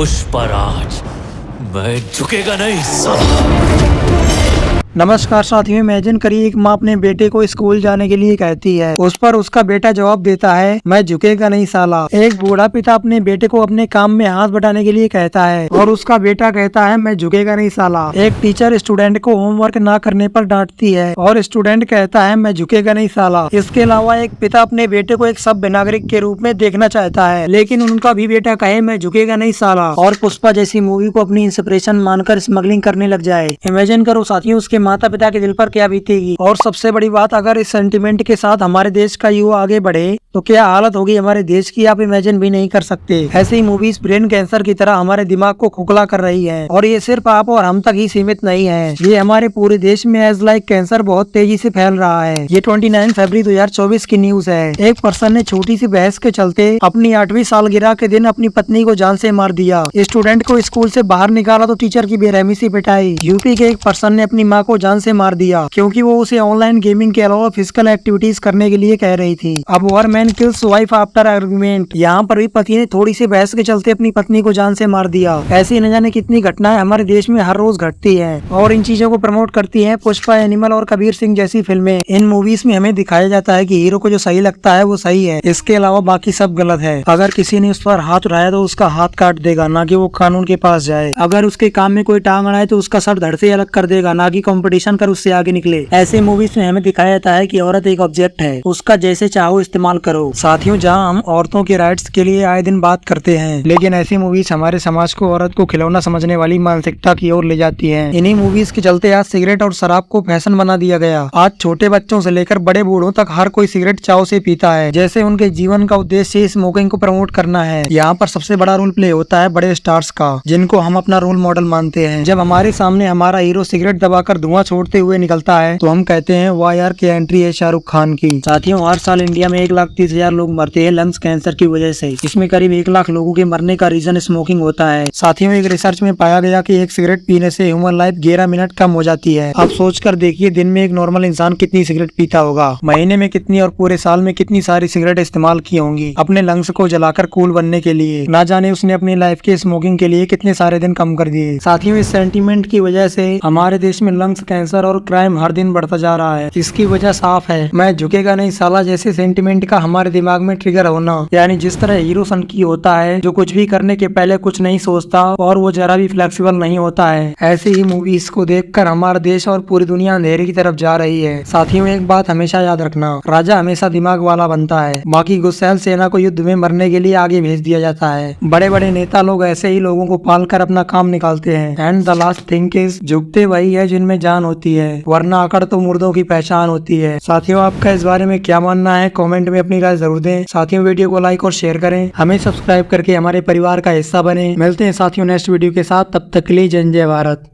पुष्पराज, मैं झुकेगा नहीं साला। नमस्कार साथियों, इमेजिन करिए एक माँ अपने बेटे को स्कूल जाने के लिए कहती है। उस पर उसका बेटा जवाब देता है, मैं झुकेगा नहीं साला। एक बूढ़ा पिता अपने बेटे को अपने काम में हाथ बटाने के लिए कहता है और उसका बेटा कहता है, मैं झुकेगा नहीं साला। एक टीचर स्टूडेंट को होमवर्क ना करने पर डांटती है और स्टूडेंट कहता है, मैं झुकेगा नहीं साला। इसके अलावा एक पिता अपने बेटे को एक सभ्य नागरिक के रूप में देखना चाहता है, लेकिन उनका भी बेटा कहे, मैं झुकेगा नहीं साला, और पुष्पा जैसी मूवी को अपनी इंस्पिरेशन मानकर स्मगलिंग करने लग जाए। इमेजिन करो साथियों, उसके माता पिता के दिल पर क्या बीतेगी। और सबसे बड़ी बात, अगर इस सेंटिमेंट के साथ हमारे देश का युवा आगे बढ़े तो क्या हालत होगी हमारे देश की, आप इमेजिन भी नहीं कर सकते। ऐसे ही मूवीज ब्रेन कैंसर की तरह हमारे दिमाग को खोखला कर रही है, और ये सिर्फ आप और हम तक ही सीमित नहीं है, ये हमारे पूरे देश में एज लाइक कैंसर बहुत तेजी से फैल रहा है। ये 29 फरवरी 2024 की न्यूज है। एक पर्सन ने छोटी सी बहस के चलते अपनी 8वीं सालगिरह के दिन अपनी पत्नी को जान से मार दिया। स्टूडेंट को स्कूल से बाहर निकाला तो टीचर की बेरहमी से पिटाई। यूपी के एक पर्सन ने अपनी माँ को जान से मार दिया क्योंकि वो उसे ऑनलाइन गेमिंग के अलावा फिजिकल एक्टिविटीज करने के लिए कह रही थी। अब where man kills wife after argument, यहाँ पर भी पति ने थोड़ी सी बहस के चलते अपनी पत्नी को जान से मार दिया। ऐसी न जाने कितनी घटनाएं हमारे देश में हर रोज घटती है, और इन चीजों को प्रमोट करती है पुष्पा, एनिमल और कबीर सिंह जैसी फिल्में। इन मूवीज में हमें दिखाया जाता है कि हीरो को जो सही लगता है वो सही है, इसके अलावा बाकी सब गलत है। अगर किसी ने उस पर हाथ उठाया तो उसका हाथ काट देगा, ना कि वो कानून के पास जाए। अगर उसके काम में कोई टांग अड़ाए तो उसका सर धड़ से अलग कर देगा, ना कि कंपटीशन कर उससे आगे निकले। ऐसे मूवीज में हमें दिखाया जाता है कि औरत एक ऑब्जेक्ट है, उसका जैसे चाहो इस्तेमाल करो। साथियों, जहां हम औरतों के राइट्स के लिए आए दिन बात करते हैं, लेकिन ऐसी मूवीज हमारे समाज को औरत को खिलौना समझने वाली मानसिकता की ओर ले जाती हैं। इन्हीं मूवीज के चलते आज सिगरेट और शराब को फैशन बना दिया गया। आज छोटे बच्चों से लेकर बड़े बूढ़ों तक हर कोई सिगरेट चाव से पीता है, जैसे उनके जीवन का उद्देश्य स्मोकिंग को प्रमोट करना है। यहाँ पर सबसे बड़ा रोल प्ले होता है बड़े स्टार्स का, जिनको हम अपना रोल मॉडल मानते हैं। जब हमारे सामने हमारा हीरो सिगरेट दबाकर धुआं छोड़ते हुए निकलता है तो हम कहते हैं, वाह यार क्या एंट्री है शाहरुख खान की। साथियों, हर साल इंडिया में 1,30,000 लोग मरते हैं लंग्स कैंसर की वजह से। इसमें करीब 1 लाख लोगों के मरने का रीजन स्मोकिंग होता है। साथियों, एक रिसर्च में पाया गया कि एक सिगरेट पीने से ह्यूमन लाइफ 11 मिनट कम हो जाती है। आप सोच कर देखिए, दिन में एक नॉर्मल इंसान कितनी सिगरेट पीता होगा, महीने में कितनी, और पूरे साल में कितनी सारी सिगरेट इस्तेमाल की होंगी अपने लंग्स को जलाकर कूल बनने के लिए। ना जाने उसने अपनी लाइफ के स्मोकिंग के लिए कितने सारे दिन कम कर दिए। साथियों, इस सेंटीमेंट की वजह से हमारे देश में लंग्स कैंसर और क्राइम हर दिन बढ़ता जा रहा है। इसकी वजह साफ है, मैं झुकेगा नहीं साला जैसे सेंटिमेंट का हमारे दिमाग में ट्रिगर होना। यानी जिस तरह हीरो सन की होता है, जो कुछ भी करने के पहले कुछ नहीं सोचता और वो जरा भी फ्लेक्सिबल नहीं होता है, ऐसे ही मूवीज को देखकर हमारा देश और पूरी दुनिया अंधेरे की तरफ जा रही है। साथियों, एक बात हमेशा याद रखना, राजा हमेशा दिमाग वाला बनता है, बाकी गुस्सैल सेना को युद्ध में मरने के लिए आगे भेज दिया जाता है। बड़े बड़े नेता लोग ऐसे ही लोगों को पाल कर अपना काम निकालते हैं। And the last thing is, झुकते वही है जिनमें जान होती है, वरना अकड़ तो मुर्दों की पहचान होती है। साथियों, आपका इस बारे में क्या मानना है, कमेंट में अपनी राय जरूर दें। साथियों, वीडियो को लाइक और शेयर करें, हमें सब्सक्राइब करके हमारे परिवार का हिस्सा बने। मिलते हैं साथियों नेक्स्ट वीडियो के साथ, तब तक के लिए जय जय भारत।